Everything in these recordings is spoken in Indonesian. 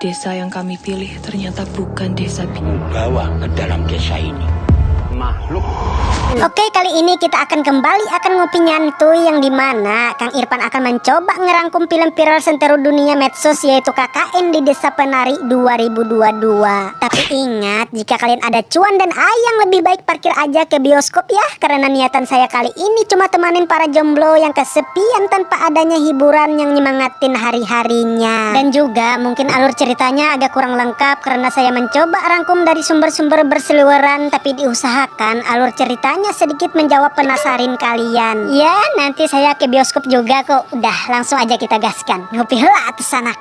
Desa yang kami pilih ternyata bukan desa bawa ke dalam desa ini makhluk. Oke, kali ini kita akan kembali ngopi nyantuy, yang dimana Kang Irfan akan mencoba ngerangkum film viral sentero dunia medsos, yaitu KKN di Desa Penari 2022. Tapi ingat, jika kalian ada cuan dan ayang, lebih baik parkir aja ke bioskop ya, karena niatan saya kali ini cuma temanin para jomblo yang kesepian tanpa adanya hiburan yang nyemangatin hari-harinya. Dan juga mungkin alur ceritanya agak kurang lengkap karena saya mencoba rangkum dari sumber-sumber berseliweran, tapi diusahakan alur ceritanya sedikit menjawab penasaran kalian. Ya, nanti saya ke bioskop juga kok. Udah, langsung aja kita gaskan. Ngopi heula atuh sana.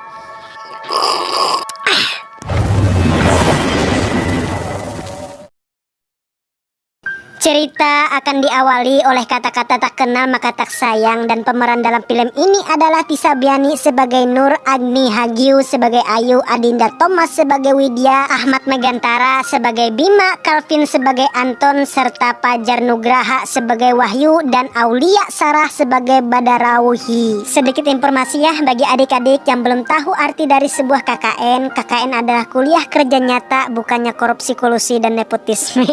Cerita akan diawali oleh kata-kata tak kenal maka tak sayang, dan pemeran dalam film ini adalah Tisa Biani sebagai Nur, Agni Hagiu sebagai Ayu, Adinda Thomas sebagai Widya, Ahmad Megantara sebagai Bima, Calvin sebagai Anton, serta Pajar Nugraha sebagai Wahyu, dan Aulia Sarah sebagai Badarauhi. Sedikit informasi ya bagi adik-adik yang belum tahu arti dari sebuah KKN. KKN adalah kuliah kerja nyata, bukannya korupsi, kolusi, dan nepotisme.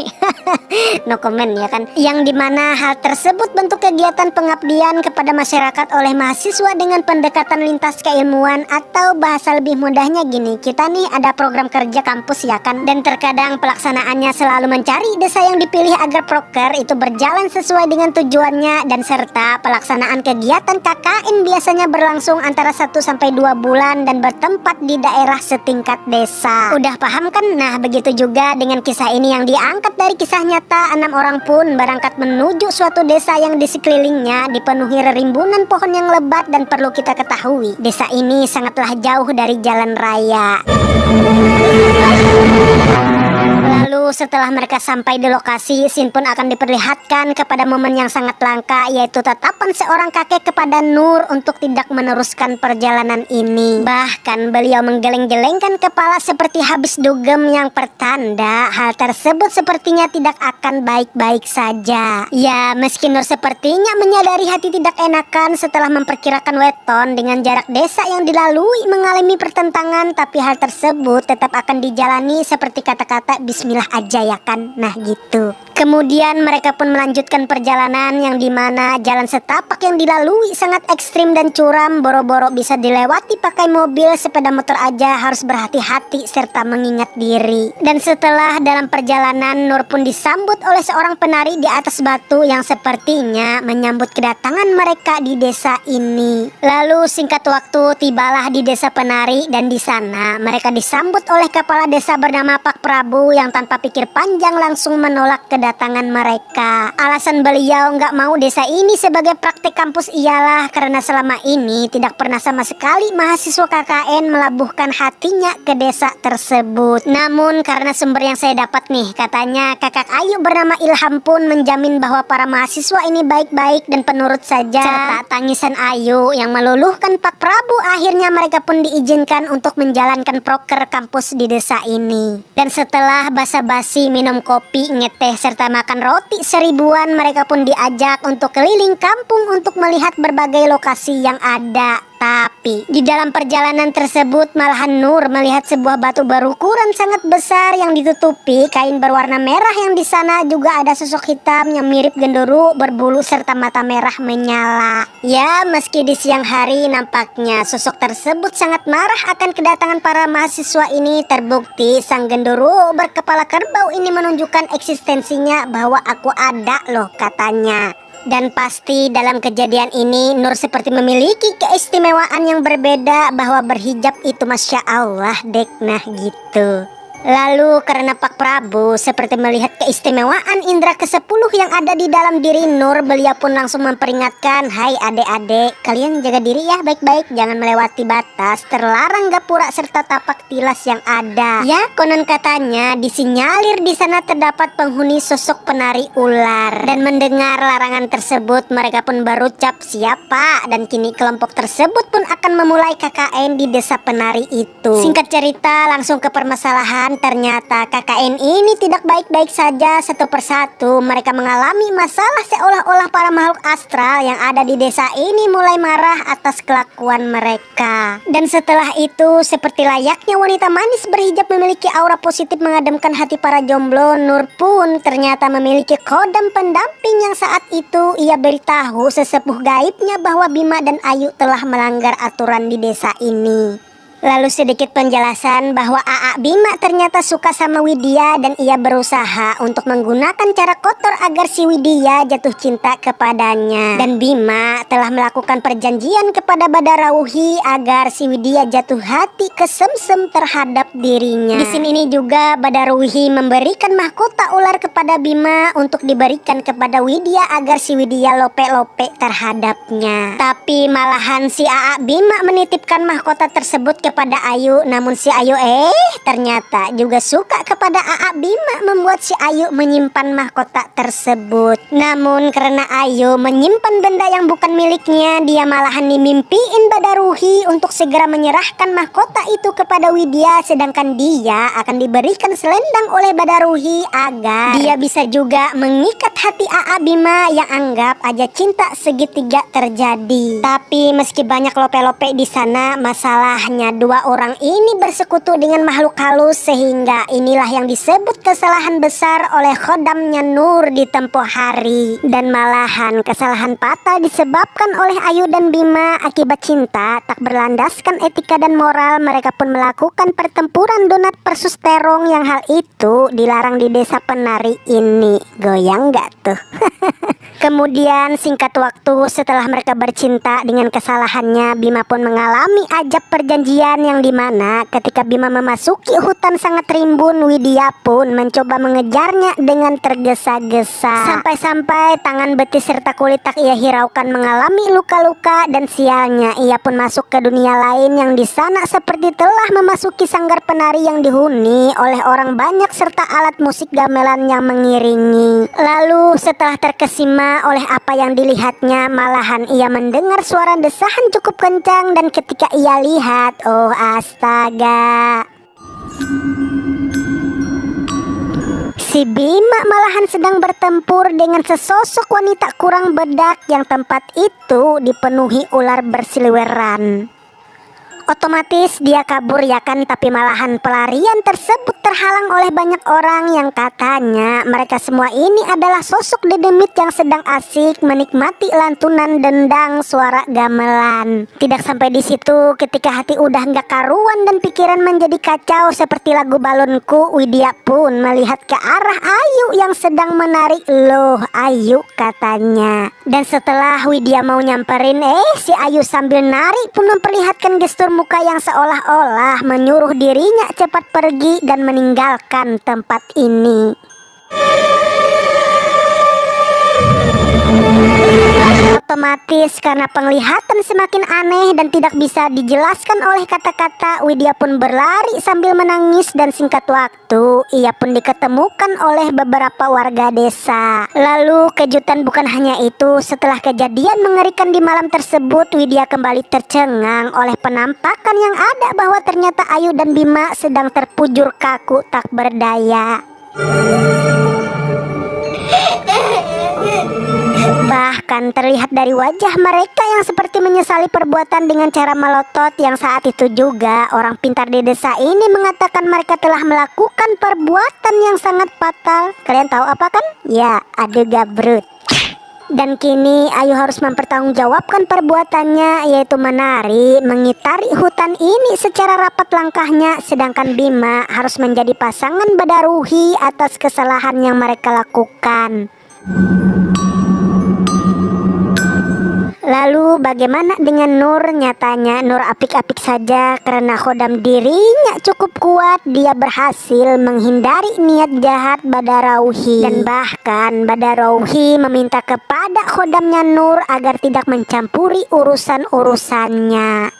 No comment ya kan, yang dimana hal tersebut bentuk kegiatan pengabdian kepada masyarakat oleh mahasiswa dengan pendekatan lintas keilmuan, atau bahasa lebih mudahnya gini, kita nih ada program kerja kampus ya kan, dan terkadang pelaksanaannya selalu mencari desa yang dipilih agar proker itu berjalan sesuai dengan tujuannya, dan serta pelaksanaan kegiatan KKN biasanya berlangsung antara 1 sampai 2 bulan dan bertempat di daerah setingkat desa. Udah paham kan? Nah, begitu juga dengan kisah ini yang diangkat dari kisah nyata. 6 orang pun berangkat menuju suatu desa yang di sekelilingnya dipenuhi rimbunan pohon yang lebat, dan perlu kita ketahui, desa ini sangatlah jauh dari jalan raya. Lalu setelah mereka sampai di lokasi, scene pun akan diperlihatkan kepada momen yang sangat langka, yaitu tatapan seorang kakek kepada Nur untuk tidak meneruskan perjalanan ini. Bahkan beliau menggeleng-gelengkan kepala seperti habis dugem, yang pertanda hal tersebut sepertinya tidak akan baik-baik saja. Ya, meski Nur sepertinya menyadari hati tidak enakan setelah memperkirakan weton dengan jarak desa yang dilalui mengalami pertentangan, tapi hal tersebut tetap akan dijalani seperti kata-kata bismillah aja ya kan. Nah gitu. Kemudian mereka pun melanjutkan perjalanan, yang dimana jalan setapak yang dilalui sangat ekstrim dan curam, boro-boro bisa dilewati pakai mobil, sepeda motor aja harus berhati-hati serta mengingat diri. Dan setelah dalam perjalanan, Nur pun disambut oleh seorang penari di atas batu yang sepertinya menyambut kedatangan mereka di desa ini. Lalu singkat waktu tibalah di desa penari, dan di sana mereka disambut oleh kepala desa bernama Pak Prabu yang tanpa pikir panjang langsung menolak kedatangan mereka. Alasan beliau nggak mau desa ini sebagai praktek kampus ialah karena selama ini tidak pernah sama sekali mahasiswa KKN melabuhkan hatinya ke desa tersebut. Namun karena sumber yang saya dapat nih, katanya kakak Ayu bernama Ilham pun menjamin bahwa para mahasiswa ini baik-baik dan penurut saja. Serta tangisan Ayu yang meluluhkan Pak Prabu, akhirnya mereka pun diizinkan untuk menjalankan proker kampus di desa ini. Dan setelah basa-basi minum kopi, ngeteh, serta makan roti seribuan, mereka pun diajak untuk keliling kampung untuk melihat berbagai lokasi yang ada. Tapi di dalam perjalanan tersebut malahan Nur melihat sebuah batu berukuran sangat besar yang ditutupi kain berwarna merah, yang di sana juga ada sosok hitam yang mirip gendero berbulu serta mata merah menyala. Ya, meski di siang hari nampaknya sosok tersebut sangat marah akan kedatangan para mahasiswa ini, terbukti sang gendero berkepala kerbau ini menunjukkan eksistensinya bahwa aku ada loh katanya. Dan pasti dalam kejadian ini Nur seperti memiliki keistimewaan yang berbeda, bahwa berhijab itu Masya Allah dek. Nah gitu. Lalu karena Pak Prabu seperti melihat keistimewaan indera ke-10 yang ada di dalam diri Nur, beliau pun langsung memperingatkan, hai adik-adik, kalian jaga diri ya baik-baik, jangan melewati batas, terlarang gapura serta tapak tilas yang ada. Ya, konon katanya disinyalir di sana terdapat penghuni sosok penari ular. Dan mendengar larangan tersebut, mereka pun berucap siapa, dan kini kelompok tersebut pun akan memulai KKN di desa penari itu. Singkat cerita, langsung ke permasalahan. Namun ternyata KKN ini tidak baik-baik saja. Satu persatu mereka mengalami masalah seolah-olah para makhluk astral yang ada di desa ini mulai marah atas kelakuan mereka. Dan setelah itu, seperti layaknya wanita manis berhijab memiliki aura positif mengademkan hati para jomblo, Nur pun ternyata memiliki kodam pendamping yang saat itu ia beritahu sesepuh gaibnya bahwa Bima dan Ayu telah melanggar aturan di desa ini. Lalu sedikit penjelasan bahwa Aa Bima ternyata suka sama Widya dan ia berusaha untuk menggunakan cara kotor agar si Widya jatuh cinta kepadanya. Dan Bima telah melakukan perjanjian kepada Badarauhi agar si Widya jatuh hati kesemsem terhadap dirinya. Di sini ini juga Badarauhi memberikan mahkota ular kepada Bima untuk diberikan kepada Widya agar si Widya lope-lope terhadapnya. Tapi malahan si Aa Bima menitipkan mahkota tersebut kepada Ayu, namun si Ayu ternyata juga suka kepada Aa Bima, membuat si Ayu menyimpan mahkota tersebut. Namun karena Ayu menyimpan benda yang bukan miliknya, dia malahan dimimpiin Badarauhi untuk segera menyerahkan mahkota itu kepada Widya, sedangkan dia akan diberikan selendang oleh Badarauhi agar dia bisa juga mengikat hati Aa Bima yang anggap aja cinta segitiga terjadi. Tapi meski banyak lope-lope di sana, masalahnya dua orang ini bersekutu dengan makhluk halus, sehingga inilah yang disebut kesalahan besar oleh khodamnya Nur di tempo hari. Dan malahan kesalahan fatal disebabkan oleh Ayu dan Bima akibat cinta tak berlandaskan etika dan moral. Mereka pun melakukan pertempuran donat versus terong yang hal itu dilarang di desa penari ini. Goyang gak tuh? Kemudian singkat waktu setelah mereka bercinta dengan kesalahannya, Bima pun mengalami ajab perjanjian yang dimana ketika Bima memasuki hutan sangat rimbun, Widya pun mencoba mengejarnya dengan tergesa-gesa. Sampai-sampai tangan betis serta kulit tak ia hiraukan mengalami luka-luka, dan sialnya ia pun masuk ke dunia lain yang di sana seperti telah memasuki sanggar penari yang dihuni oleh orang banyak serta alat musik gamelan yang mengiringi. Lalu setelah terkesima oleh apa yang dilihatnya, malahan ia mendengar suara desahan cukup kencang, dan ketika ia lihat, oh astaga, si Bima malahan sedang bertempur dengan sesosok wanita kurang bedak yang tempat itu dipenuhi ular bersiliweran. Otomatis dia kabur ya kan, tapi malahan pelarian tersebut terhalang oleh banyak orang yang katanya mereka semua ini adalah sosok dedemit yang sedang asik menikmati lantunan dendang suara gamelan. Tidak sampai di situ, ketika hati udah nggak karuan dan pikiran menjadi kacau seperti lagu balonku, Widya pun melihat ke arah Ayu yang sedang menari. Loh Ayu, katanya. Dan setelah Widya mau nyamperin, si Ayu sambil nari pun memperlihatkan gestur muka yang seolah-olah menyuruh dirinya cepat pergi dan meninggalkan tempat ini. Otomatis karena penglihatan semakin aneh dan tidak bisa dijelaskan oleh kata-kata, Widya pun berlari sambil menangis, dan singkat waktu ia pun diketemukan oleh beberapa warga desa. Lalu kejutan bukan hanya itu, setelah kejadian mengerikan di malam tersebut, Widya kembali tercengang oleh penampakan yang ada bahwa ternyata Ayu dan Bima sedang terpujur kaku tak berdaya. Bahkan terlihat dari wajah mereka yang seperti menyesali perbuatan dengan cara melotot, yang saat itu juga orang pintar di desa ini mengatakan mereka telah melakukan perbuatan yang sangat fatal. Kalian tahu apa kan? Ya, adu gabrut. Dan kini Ayu harus mempertanggungjawabkan perbuatannya, yaitu menari mengitari hutan ini secara rapat langkahnya, sedangkan Bima harus menjadi pasangan Badarauhi atas kesalahan yang mereka lakukan. Lalu bagaimana dengan Nur? Nyatanya Nur apik-apik saja karena khodam dirinya cukup kuat. Dia berhasil menghindari niat jahat Badarauhi, dan bahkan Badarauhi meminta kepada khodamnya Nur agar tidak mencampuri urusan-urusannya.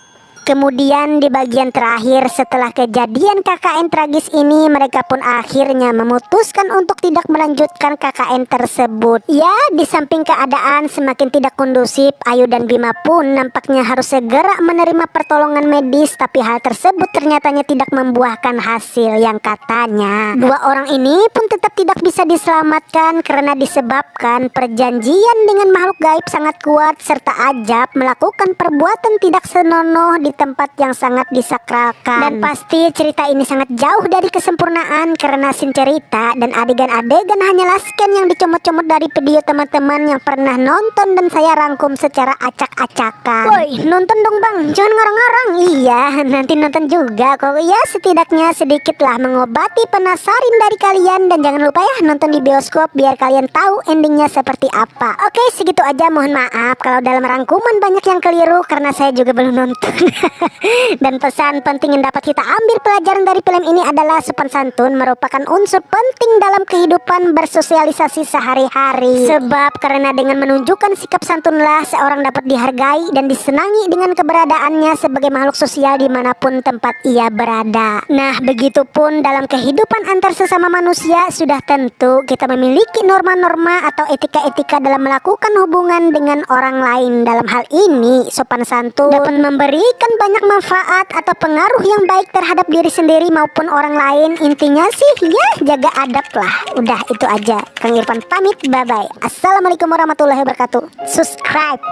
Kemudian di bagian terakhir setelah kejadian KKN tragis ini, mereka pun akhirnya memutuskan untuk tidak melanjutkan KKN tersebut. Ya, di samping keadaan semakin tidak kondusif, Ayu dan Bima pun nampaknya harus segera menerima pertolongan medis. Tapi hal tersebut ternyatanya tidak membuahkan hasil yang katanya dua orang ini pun tetap tidak bisa diselamatkan karena disebabkan perjanjian dengan makhluk gaib sangat kuat serta ajab melakukan perbuatan tidak senonoh di tempat yang sangat disakralkan. Dan pasti cerita ini sangat jauh dari kesempurnaan karena scene cerita dan adegan-adegan hanyalah scan yang dicomot-comot dari video teman-teman yang pernah nonton dan saya rangkum secara acak-acakan. Woi, nonton dong bang, jangan ngarang-ngarang. Iya, nanti nonton juga kok. Ya, setidaknya sedikitlah mengobati penasaran dari kalian. Dan jangan lupa ya nonton di bioskop biar kalian tahu endingnya seperti apa. Oke, segitu aja, mohon maaf kalau dalam rangkuman banyak yang keliru karena saya juga belum nonton. Dan pesan penting yang dapat kita ambil pelajaran dari film ini adalah sopan santun merupakan unsur penting dalam kehidupan bersosialisasi sehari-hari. Sebab karena dengan menunjukkan sikap santunlah seorang dapat dihargai dan disenangi dengan keberadaannya sebagai makhluk sosial dimanapun tempat ia berada. Nah, begitupun dalam kehidupan antar sesama manusia, sudah tentu kita memiliki norma-norma atau etika-etika dalam melakukan hubungan dengan orang lain. Dalam hal ini, sopan santun dapat memberikan banyak manfaat atau pengaruh yang baik terhadap diri sendiri maupun orang lain. Intinya sih ya jaga adab lah. Udah itu aja. Kang Irfan pamit, bye bye. Assalamualaikum warahmatullahi wabarakatuh. Subscribe.